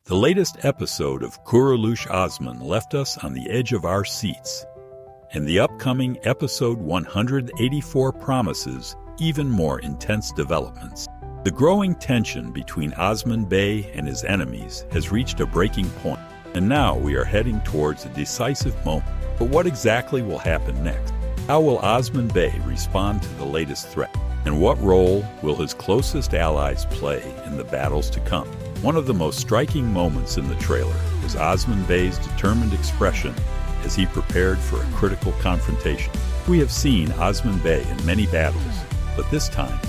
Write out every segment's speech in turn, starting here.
The latest episode of Kuruluş Osman left us on the edge of our seats, and the upcoming episode 184 promises even more intense developments. The growing tension between Osman Bey and his enemies has reached a breaking point, and now we are heading towards a decisive moment. But what exactly will happen next? How will Osman Bey respond to the latest threat? And what role will his closest allies play in the battles to come? One of the most striking moments in the trailer was Osman Bey's determined expression as he prepared for a critical confrontation. We have seen Osman Bey in many battles, but this time,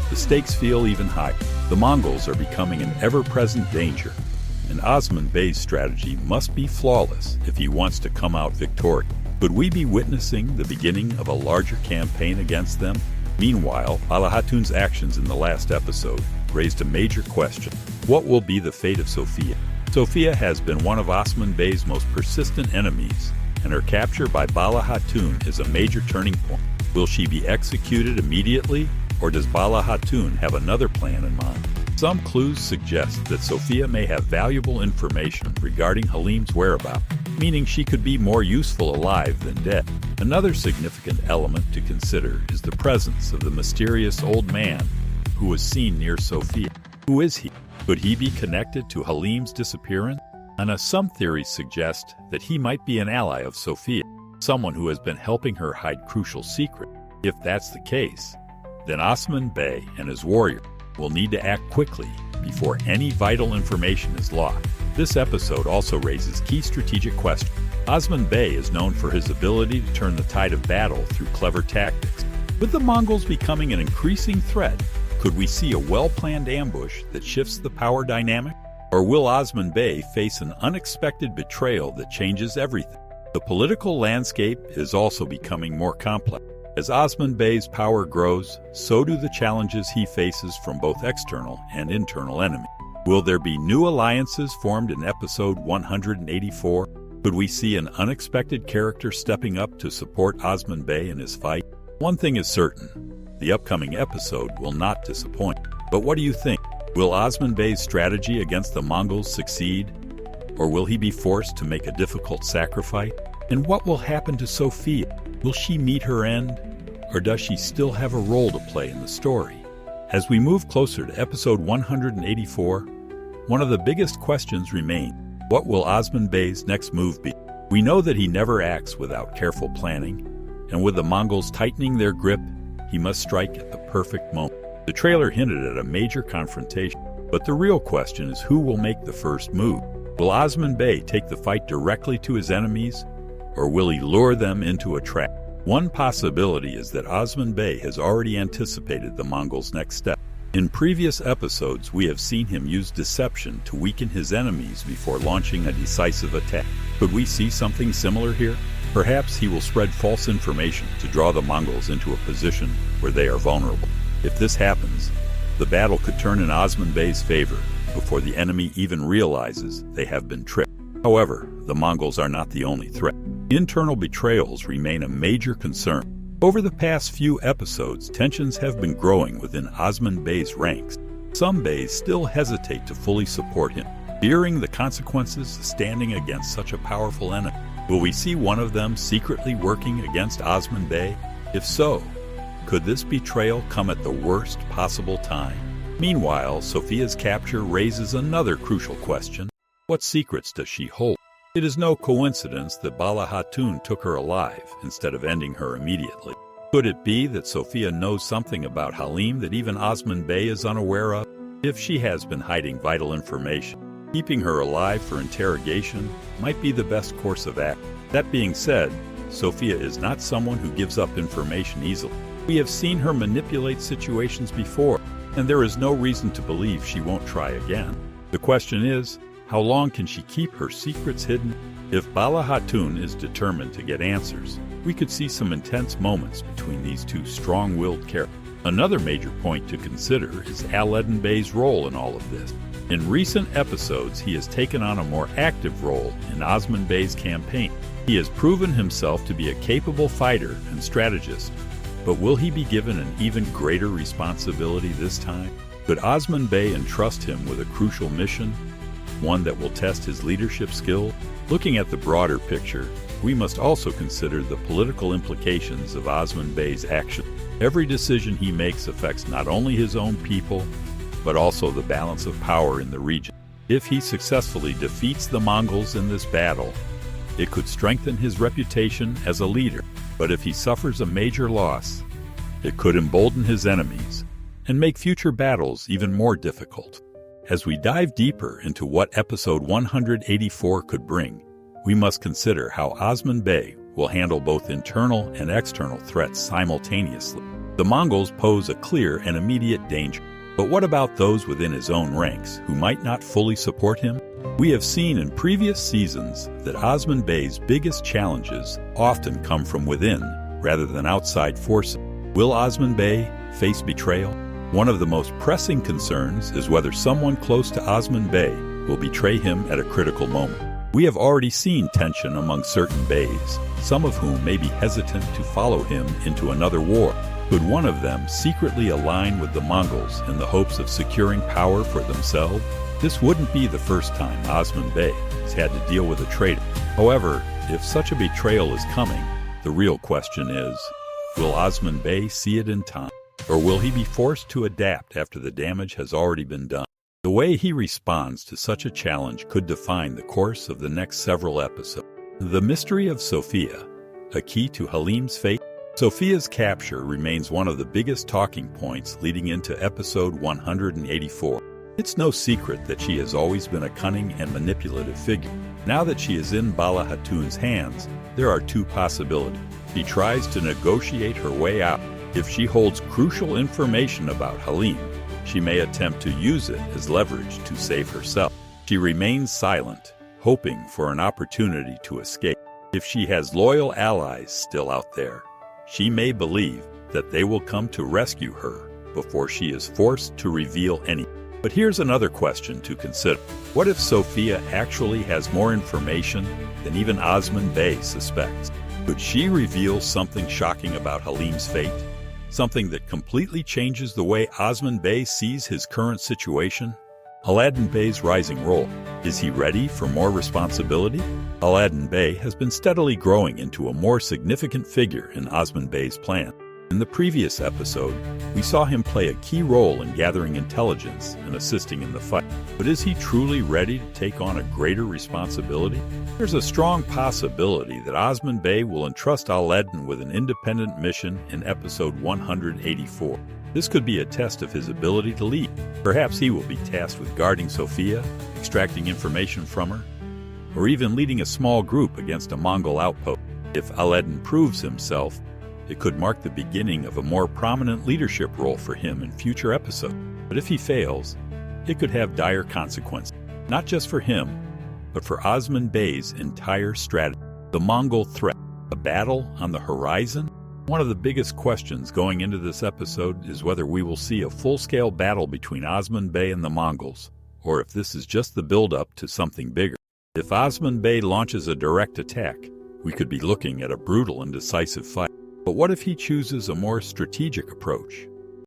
the stakes feel even higher. The Mongols are becoming an ever-present danger, and Osman Bey's strategy must be flawless if he wants to come out victorious. Could we be witnessing the beginning of a larger campaign against them? Meanwhile, Bala Hatun's actions in the last episode raised a major question. What will be the fate of Sofia? Sofia has been one of Osman Bey's most persistent enemies, and her capture by Bala Hatun is a major turning point. Will she be executed immediately, or does Bala Hatun have another plan in mind? Some clues suggest that Sofia may have valuable information regarding Halim's whereabouts, meaning she could be more useful alive than dead. Another significant element to consider is the presence of the mysterious old man who was seen near Sofia. Who is he? Could he be connected to Halim's disappearance? And some theories suggest that he might be an ally of Sofia, someone who has been helping her hide crucial secrets. If that's the case, then Osman Bey and his warrior will need to act quickly before any vital information is lost. This episode also raises key strategic questions. Osman Bey is known for his ability to turn the tide of battle through clever tactics. With the Mongols becoming an increasing threat, could we see a well-planned ambush that shifts the power dynamic? Or will Osman Bey face an unexpected betrayal that changes everything? The political landscape is also becoming more complex. As Osman Bey's power grows, so do the challenges he faces from both external and internal enemies. Will there be new alliances formed in episode 184? Could we see an unexpected character stepping up to support Osman Bey in his fight? One thing is certain. The upcoming episode will not disappoint. But what do you think? Will Osman Bey's strategy against the Mongols succeed? Or will he be forced to make a difficult sacrifice? And what will happen to Sofia? Will she meet her end? Or does she still have a role to play in the story? As we move closer to episode 184, one of the biggest questions remains. What will Osman Bey's next move be? We know that he never acts without careful planning, and with the Mongols tightening their grip, he must strike at the perfect moment. The trailer hinted at a major confrontation, but the real question is who will make the first move? Will Osman Bey take the fight directly to his enemies, or will he lure them into a trap? One possibility is that Osman Bey has already anticipated the Mongols' next step. In previous episodes, we have seen him use deception to weaken his enemies before launching a decisive attack. Could we see something similar here? Perhaps he will spread false information to draw the Mongols into a position where they are vulnerable. If this happens, the battle could turn in Osman Bey's favor before the enemy even realizes they have been tricked. However, the Mongols are not the only threat. Internal betrayals remain a major concern. Over the past few episodes, tensions have been growing within Osman Bey's ranks. Some Beys still hesitate to fully support him, fearing the consequences of standing against such a powerful enemy. Will we see one of them secretly working against Osman Bey? If so, could this betrayal come at the worst possible time? Meanwhile, Sofia's capture raises another crucial question. What secrets does she hold? It is no coincidence that Bala Hatun took her alive instead of ending her immediately. Could it be that Sofia knows something about Halim that even Osman Bey is unaware of? If she has been hiding vital information, keeping her alive for interrogation might be the best course of action. That being said, Sofia is not someone who gives up information easily. We have seen her manipulate situations before, and there is no reason to believe she won't try again. The question is, how long can she keep her secrets hidden? If Bala Hatun is determined to get answers, we could see some intense moments between these two strong-willed characters. Another major point to consider is Alaeddin Bey's role in all of this. In recent episodes, he has taken on a more active role in Osman Bey's campaign. He has proven himself to be a capable fighter and strategist, but will he be given an even greater responsibility this time? Could Osman Bey entrust him with a crucial mission? one that will test his leadership skill? Looking at the broader picture, we must also consider the political implications of Osman Bey's action. Every decision he makes affects not only his own people, but also the balance of power in the region. If he successfully defeats the Mongols in this battle, it could strengthen his reputation as a leader. But if he suffers a major loss, it could embolden his enemies and make future battles even more difficult. As we dive deeper into what episode 184 could bring, we must consider how Osman Bey will handle both internal and external threats simultaneously. The Mongols pose a clear and immediate danger. But what about those within his own ranks who might not fully support him? We have seen in previous seasons that Osman Bey's biggest challenges often come from within rather than outside forces. Will Osman Bey face betrayal? One of the most pressing concerns is whether someone close to Osman Bey will betray him at a critical moment. We have already seen tension among certain Beys, some of whom may be hesitant to follow him into another war. Could one of them secretly align with the Mongols in the hopes of securing power for themselves? This wouldn't be the first time Osman Bey has had to deal with a traitor. However, if such a betrayal is coming, the real question is, will Osman Bey see it in time? Or will he be forced to adapt after the damage has already been done? The way he responds to such a challenge could define the course of the next several episodes. The mystery of Sophia, a key to Halim's fate. Sophia's capture remains one of the biggest talking points leading into episode 184. It's no secret that she has always been a cunning and manipulative figure. Now that she is in Bala Hatun's hands, there are two possibilities. She tries to negotiate her way out. If she holds crucial information about Halim, she may attempt to use it as leverage to save herself. She remains silent, hoping for an opportunity to escape. If she has loyal allies still out there, she may believe that they will come to rescue her before she is forced to reveal anything. But here's another question to consider. What if Sophia actually has more information than even Osman Bey suspects? Could she reveal something shocking about Halim's fate? Something that completely changes the way Osman Bey sees his current situation? Aladdin Bey's rising role. Is he ready for more responsibility? Aladdin Bey has been steadily growing into a more significant figure in Osman Bey's plan. In the previous episode, we saw him play a key role in gathering intelligence and assisting in the fight. But is he truly ready to take on a greater responsibility? There's a strong possibility that Osman Bey will entrust Aladdin with an independent mission in episode 184. This could be a test of his ability to lead. Perhaps he will be tasked with guarding Sophia, extracting information from her, or even leading a small group against a Mongol outpost. If Aladdin proves himself, it could mark the beginning of a more prominent leadership role for him in future episodes. But if he fails, it could have dire consequences, not just for him, but for Osman Bey's entire strategy. The Mongol threat, a battle on the horizon? One of the biggest questions going into this episode is whether we will see a full-scale battle between Osman Bey and the Mongols, or if this is just the build-up to something bigger. If Osman Bey launches a direct attack, we could be looking at a brutal and decisive fight. But what if he chooses a more strategic approach,